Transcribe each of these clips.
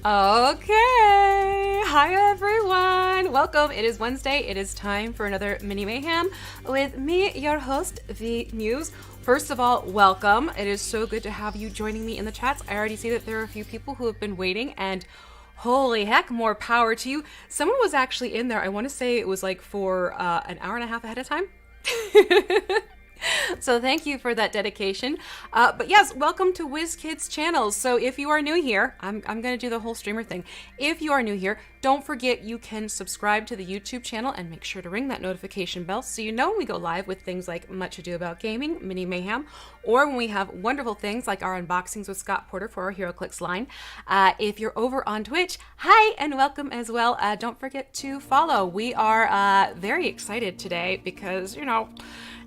Okay, hi everyone, welcome. It is Wednesday. It is time for another Mini Mayhem with me, your host, Vee Mus'e. First of all, welcome. It is so good to have you joining me in the chats. I already see that there are a few people who have been waiting, and holy heck, more power to you. Someone was actually in there, I want to say it was like for an hour and a half ahead of time. So thank you for that dedication. But yes, welcome to WizKids channel. So if you are new here, I'm going to do the whole streamer thing. If you are new here, don't forget you can subscribe to the YouTube channel and make sure to ring that notification bell so you know when we go live with things like Much Ado About Gaming, Mini Mayhem, or when we have wonderful things like our unboxings with Scott Porter for our HeroClix line. If you're over on Twitch, hi and welcome as well. Don't forget to follow. We are very excited today because, you know,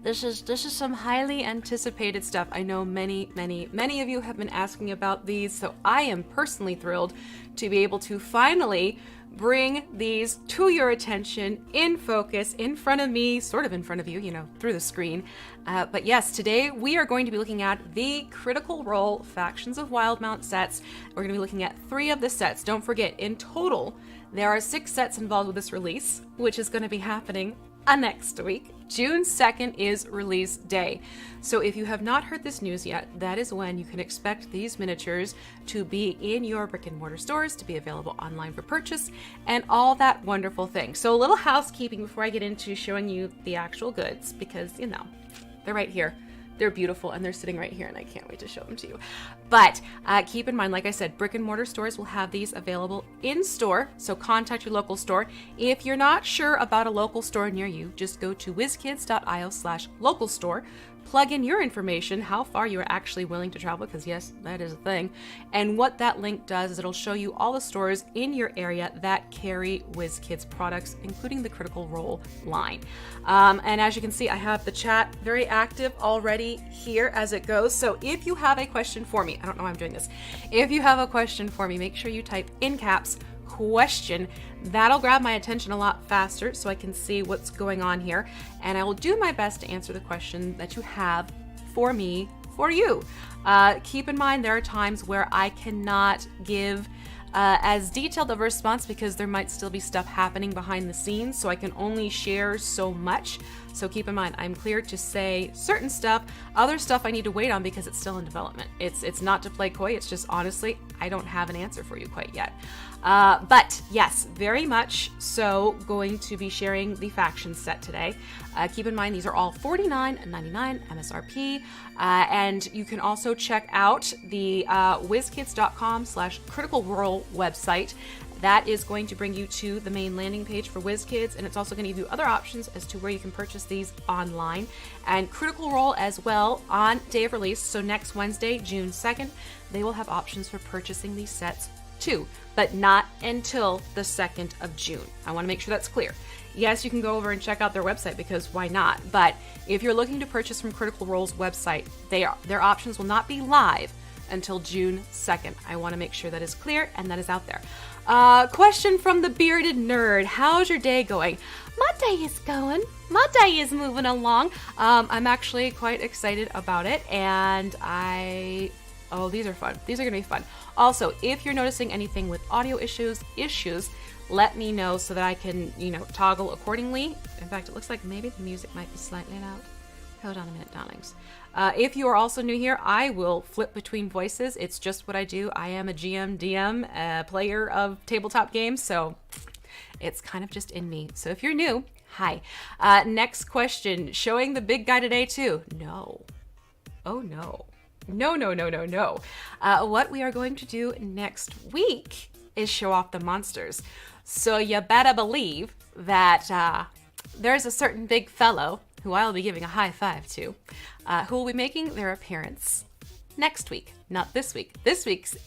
this is some highly anticipated stuff. I know many of you have been asking about these, so I am personally thrilled to be able to finally bring these to your attention in focus, in front of me, sort of in front of you, you know, through the screen. But yes, today we are going to be looking at the Critical Role Factions of Wildemount sets. We're going to be looking at 3 of the sets. Don't forget, in total, there are 6 sets involved with this release, which is going to be happening next week. June 2nd is release day. So if you have not heard this news yet, that is when you can expect these miniatures to be in your brick and mortar stores, to be available online for purchase, and all that wonderful thing. So a little housekeeping before I get into showing you the actual goods, because, you know, they're right here. They're beautiful and they're sitting right here and I can't wait to show them to you. But keep in mind, like I said, brick and mortar stores will have these available in store. So contact your local store. If you're not sure about a local store near you, just go to wizkids.io/local store. Plug in your information, how far you are actually willing to travel, because yes, that is a thing. And what that link does is it'll show you all the stores in your area that carry WizKids products, including the Critical Role line. And as you can see, I have the chat very active already here as it goes. So if you have a question for me, I don't know why I'm doing this. If you have a question for me, make sure you type in caps question. That'll grab my attention a lot faster so I can see what's going on here, and I will do my best to answer the question that you have for me for you. Keep in mind there are times where I cannot give as detailed of a response because there might still be stuff happening behind the scenes, so I can only share so much. So keep in mind, I'm clear to say certain stuff. Other stuff I need to wait on because it's still in development. It's not to play coy, it's just honestly, I don't have an answer for you quite yet. But yes, very much so going to be sharing the faction set today. Keep in mind, these are all $49.99 MSRP. And you can also check out the wizkids.com/critical role website. That is going to bring you to the main landing page for WizKids, and it's also going to give you other options as to where you can purchase these online. And Critical Role as well on day of release, so next Wednesday, June 2nd, they will have options for purchasing these sets too, but not until the 2nd of June. I want to make sure that's clear. Yes, you can go over and check out their website because why not? But if you're looking to purchase from Critical Role's website, their options will not be live until June 2nd. I want to make sure that is clear and that is out there. Question from the bearded nerd. How's your day going? My day is going. My day is moving along. I'm actually quite excited about it, and oh, these are fun. These are gonna be fun. Also, if you're noticing anything with audio issues, let me know so that I can, you know, toggle accordingly. In fact, it looks like maybe the music might be slightly loud. Hold on a minute, darlings. If you are also new here, I will flip between voices. It's just what I do. I am a GM, DM, player of tabletop games, so it's kind of just in me. So if you're new, hi. Next question. Showing the big guy today too? No. Oh no. No. What we are going to do next week is show off the monsters. So you better believe that there's a certain big fellow who I'll be giving a high five to, who will be making their appearance next week, not this week. This week's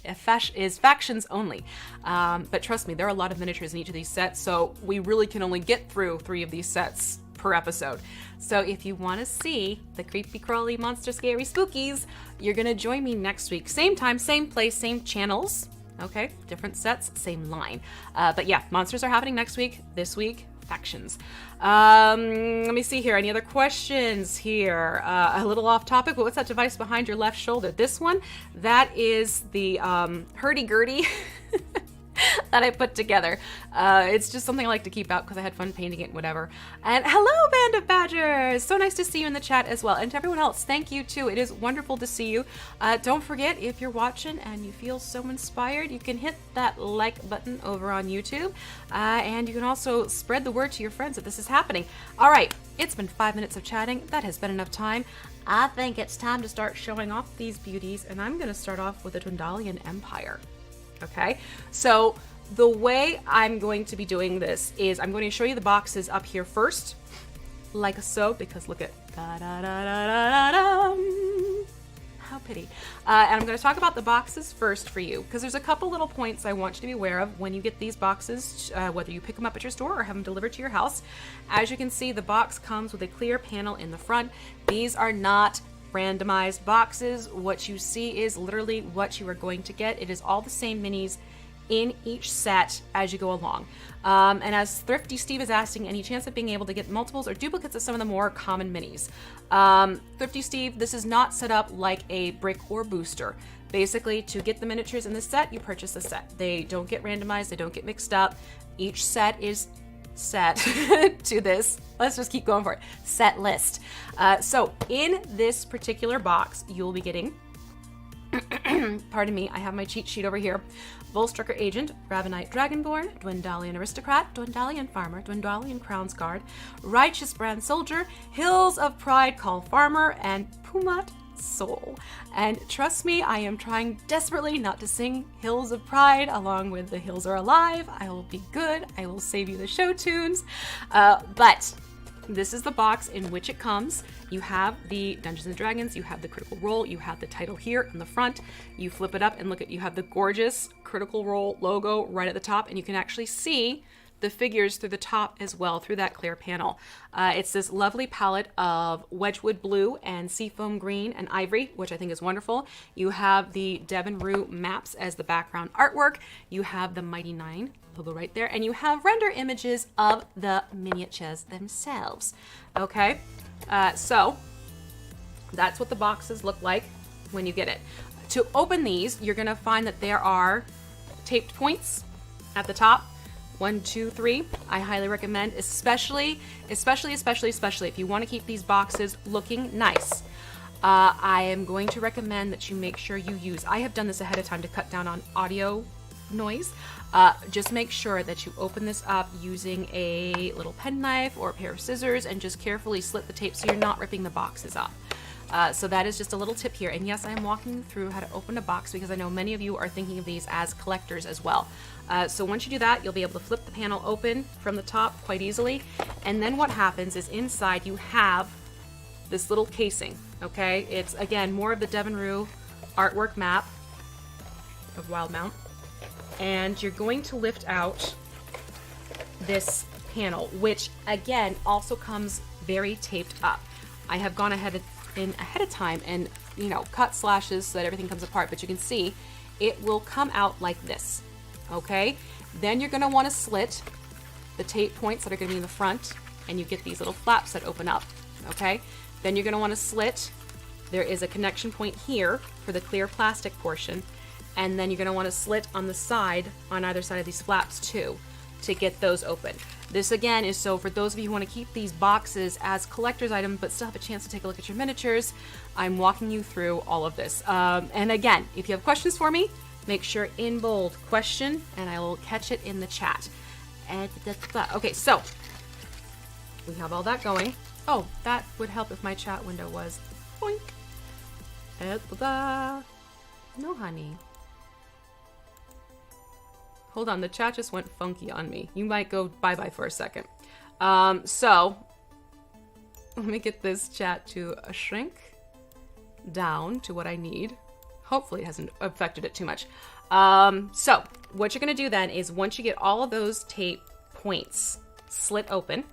is factions only. But trust me, there are a lot of miniatures in each of these sets, so we really can only get through 3 of these sets per episode. So if you want to see the creepy crawly monster scary spookies, you're gonna join me next week. Same time, same place, same channels. Okay, different sets, same line. But yeah, monsters are happening next week. This week, factions. Let me see here. Any other questions here? A little off topic, but what's that device behind your left shoulder? This one, that is the hurdy-gurdy. that I put together. It's just something I like to keep out because I had fun painting it, whatever. And hello, Band of Badgers! So nice to see you in the chat as well. And to everyone else, thank you too. It is wonderful to see you. Don't forget, if you're watching and you feel so inspired, you can hit that like button over on YouTube. And you can also spread the word to your friends that this is happening. All right, it's been 5 minutes of chatting. That has been enough time. I think it's time to start showing off these beauties, and I'm going to start off with the Dwendalian Empire. Okay, so the way I'm going to be doing this is I'm going to show you the boxes up here first, like so, because look at how pretty. And I'm going to talk about the boxes first for you, because there's a couple little points I want you to be aware of when you get these boxes, whether you pick them up at your store or have them delivered to your house. As you can see, the box comes with a clear panel in the front. These are not randomized boxes. What you see is literally what you are going to get. It is all the same minis in each set as you go along. And as Thrifty Steve is asking, any chance of being able to get multiples or duplicates of some of the more common minis? Thrifty Steve, this is not set up like a brick or booster. Basically, to get the miniatures in the set, you purchase the set. They don't get randomized, they don't get mixed up. Each set is set to this. Let's just keep going for it. Set list. So in this particular box, you'll be getting, pardon me, I have my cheat sheet over here. Volstrucker Agent, Ravenite Dragonborn, Dwendalian Aristocrat, Dwendalian Farmer, Dwendalian Crown's Guard, Righteous Brand Soldier, Hills of Pride Call Farmer, and Pumat Sol. And trust me, I am trying desperately not to sing Hills of Pride along with The Hills Are Alive. I will be good. I will save you the show tunes. But this is the box in which it comes. You have the Dungeons and Dragons, you have the Critical Role, you have the title here in the front. You flip it up and look at, you have the gorgeous Critical Role logo right at the top, and you can actually see the figures through the top as well, through that clear panel. It's this lovely palette of Wedgwood blue and seafoam green and ivory, which I think is wonderful. You have the Devon Rue maps as the background artwork. You have the Mighty Nine logo right there, and you have render images of the miniatures themselves. Okay, so that's what the boxes look like when you get it. To open these, you're gonna find that there are taped points at the top. 1, 2, 3. I highly recommend, especially if you want to keep these boxes looking nice. I am going to recommend that you make sure you use, I have done this ahead of time to cut down on audio noise. Just make sure that you open this up using a little penknife or a pair of scissors and just carefully slit the tape so you're not ripping the boxes up. So that is just a little tip here. And yes, I'm walking you through how to open a box because I know many of you are thinking of these as collectors as well. So once you do that, you'll be able to flip the panel open from the top quite easily. And then what happens is inside you have this little casing, okay? It's, again, more of the Devon Rue artwork map of Wildemount. And you're going to lift out this panel, which, again, also comes very taped up. I have gone ahead of time and, you know, cut slashes so that everything comes apart, but you can see it will come out like this. Okay, then you're going to want to slit the tape points that are going to be in the front, and you get these little flaps that open up. Okay, then you're going to want to slit, there is a connection point here for the clear plastic portion, and then you're going to want to slit on the side, on either side of these flaps too, to get those open. This again is so for those of you who want to keep these boxes as collector's items but still have a chance to take a look at your miniatures. I'm walking you through all of this. And again, if you have questions for me, make sure in bold question and I will catch it in the chat. Okay, so we have all that going. Oh, that would help if my chat window was boink. No, honey. Hold on, the chat just went funky on me. You might go bye-bye for a second. So, let me get this chat to shrink down to what I need. Hopefully it hasn't affected it too much. So, what you're going to do then is once you get all of those tape points slit open,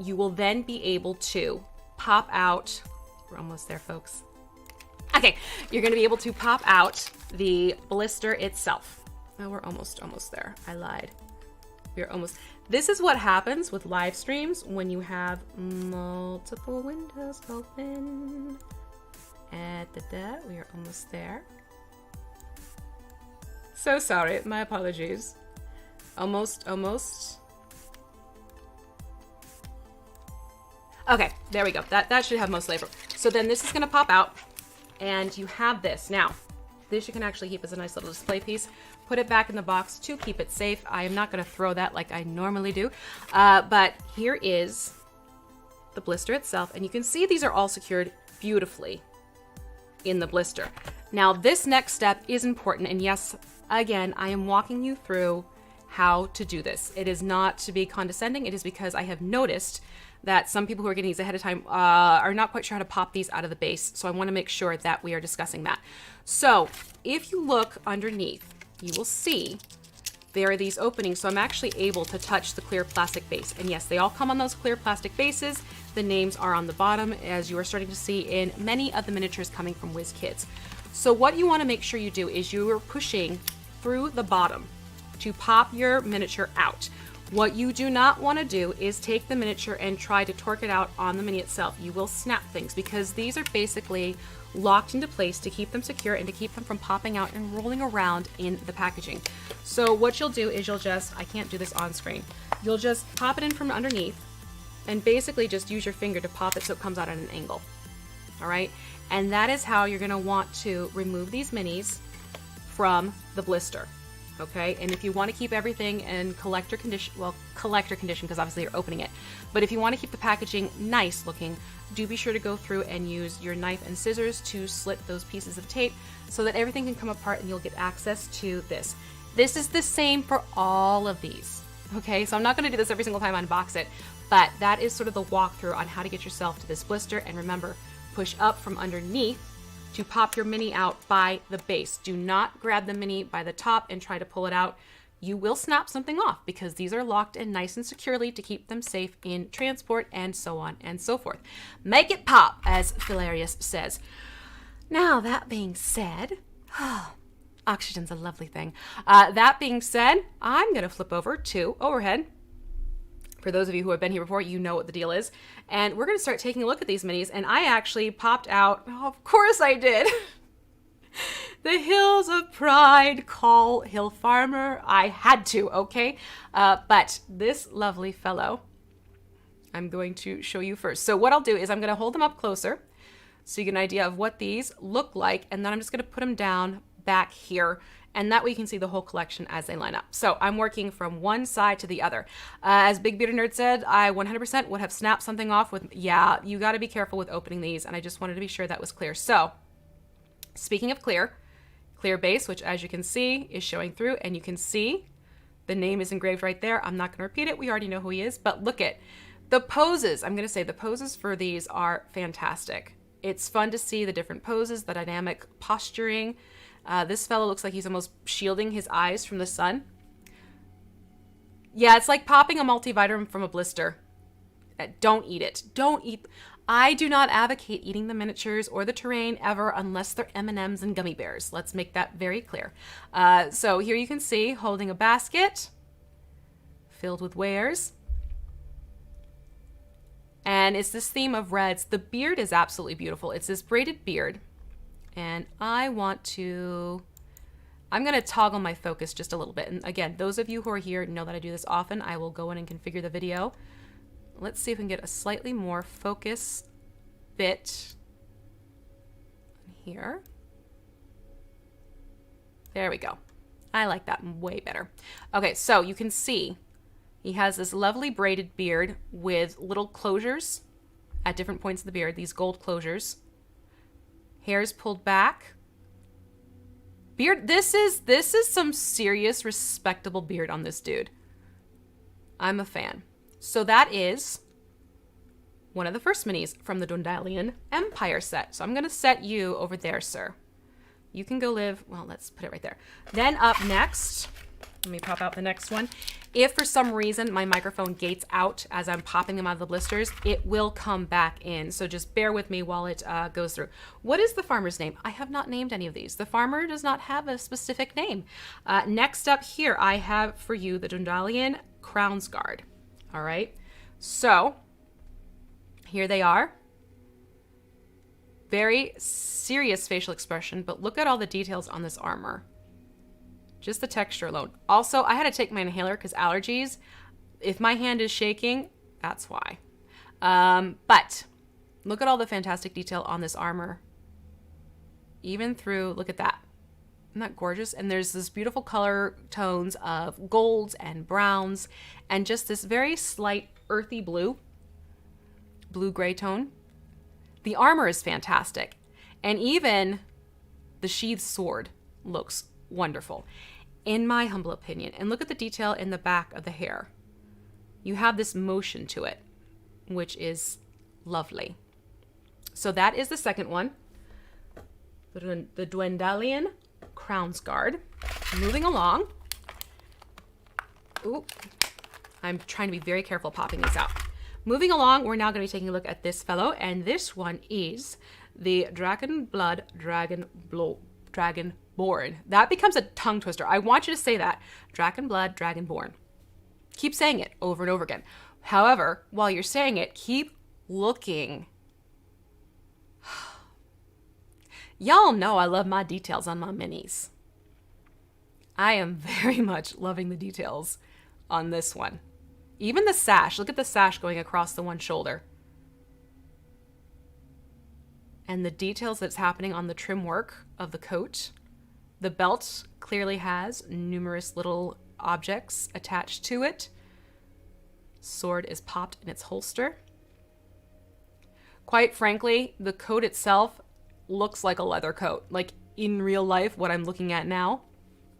you will then be able to pop out, we're almost there, folks. Okay, you're going to be able to pop out the blister itself. Oh, we're almost there. I lied. We're almost. This is what happens with live streams when you have multiple windows open. And we are almost there. So sorry, my apologies. Almost. Okay, there we go. That should have most flavor. So then this is gonna pop out, and you have this. Now, this you can actually keep as a nice little display piece. Put it back in the box to keep it safe. I am not gonna throw that like I normally do, but here is the blister itself, and you can see these are all secured beautifully in the blister. Now, this next step is important, and yes, again, I am walking you through how to do this. It is not to be condescending, it is because I have noticed that some people who are getting these ahead of time are not quite sure how to pop these out of the base. So I want to make sure that we are discussing that. So if you look underneath, you will see there are these openings. So I'm actually able to touch the clear plastic base. And yes, they all come on those clear plastic bases. The names are on the bottom, as you are starting to see in many of the miniatures coming from WizKids. So what you want to make sure you do is you are pushing through the bottom to pop your miniature out. What you do not want to do is take the miniature and try to torque it out on the mini itself. You will snap things because these are basically locked into place to keep them secure and to keep them from popping out and rolling around in the packaging. So what you'll do is you'll just, I can't do this on screen, you'll just pop it in from underneath and basically just use your finger to pop it so it comes out at an angle. All right, and that is how you're going to want to remove these minis from the blister. Okay, and if you want to keep everything in collector condition, well, collector condition because obviously you're opening it, but if you want to keep the packaging nice looking, do be sure to go through and use your knife and scissors to slit those pieces of tape so that everything can come apart and you'll get access to this. This is the same for all of these. Okay, so I'm not going to do this every single time I unbox it, but that is sort of the walkthrough on how to get yourself to this blister. And remember, push up from underneath to pop your mini out by the base. Do not grab the mini by the top and try to pull it out. You will snap something off because these are locked in nice and securely to keep them safe in transport and so on and so forth. Make it pop, as Philarius says. Now, that being said, oxygen's a lovely thing. That being said, I'm going to flip over to overhead. For those of you who have been here before, you know what the deal is. And we're going to start taking a look at these minis. And I actually popped out, oh, of course I did, the Hills of Pride Call Hill Farmer. I had to, okay? But this lovely fellow, I'm going to show you first. So what I'll do is I'm going to hold them up closer so you get an idea of what these look like. And then I'm just going to put them down back here. And that way you can see the whole collection as they line up. So I'm working from one side to the other. As Big Bearded Nerd said, I 100% would have snapped something off with, yeah, you got to be careful with opening these. And I just wanted to be sure that was clear. So speaking of clear base, which as you can see is showing through, and you can see the name is engraved right there. I'm not going to repeat it. We already know who he is, but look at the poses. I'm going to say the poses for these are fantastic. It's fun to see the different poses, the dynamic posturing. This fellow looks like he's almost shielding his eyes from the sun. Yeah, it's like popping a multivitamin from a blister. Don't eat it. Don't eat. I do not advocate eating the miniatures or the terrain ever unless they're M&Ms and gummy bears. Let's make that very clear. So here you can see holding a basket filled with wares. And it's this theme of reds. The beard is absolutely beautiful. It's this braided beard. And I'm going to toggle my focus just a little bit. And again, those of you who are here know that I do this often. I will go in and configure the video. Let's see if we can get a slightly more focus bit here. There we go. I like that way better. Okay, so you can see he has this lovely braided beard with little closures at different points of the beard, these gold closures. Hair's pulled back. Beard, this is some serious respectable beard on this dude. I'm a fan. So that is one of the first minis from the Dwendalian Empire set. So I'm going to set you over there, sir. You can go live, well, let's put it right there. Then up next, let me pop out the next one. If for some reason my microphone gates out as I'm popping them out of the blisters, it will come back in. So just bear with me while it goes through. What is the farmer's name? I have not named any of these. The farmer does not have a specific name. Next up here, I have for you the Dwendalian Crown's Guard. All right. So here they are. Very serious facial expression, but look at all the details on this armor. Just the texture alone. Also, I had to take my inhaler because allergies. If my hand is shaking, that's why. But look at all the fantastic detail on this armor. Even through, look at that. Isn't that gorgeous? And there's this beautiful color tones of golds and browns and just this very slight earthy blue-gray tone. The armor is fantastic. And even the sheathed sword looks wonderful, in my humble opinion. And look at the detail in the back of the hair. You have this motion to it, which is lovely. So that is the second one. The Dwendalian Crown's Guard. Moving along. Ooh, I'm trying to be very careful popping these out. Moving along, we're now going to be taking a look at this fellow, and this one is the Dragonborn. That becomes a tongue twister. I want you to say that. Dragonblood, Dragonborn. Keep saying it over and over again. However, while you're saying it, keep looking. Y'all know I love my details on my minis. I am very much loving the details on this one. Even the sash. Look at the sash going across the one shoulder. And the details that's happening on the trim work of the coat. The belt clearly has numerous little objects attached to it. Sword is popped in its holster. Quite frankly, the coat itself looks like a leather coat. Like in real life, what I'm looking at now,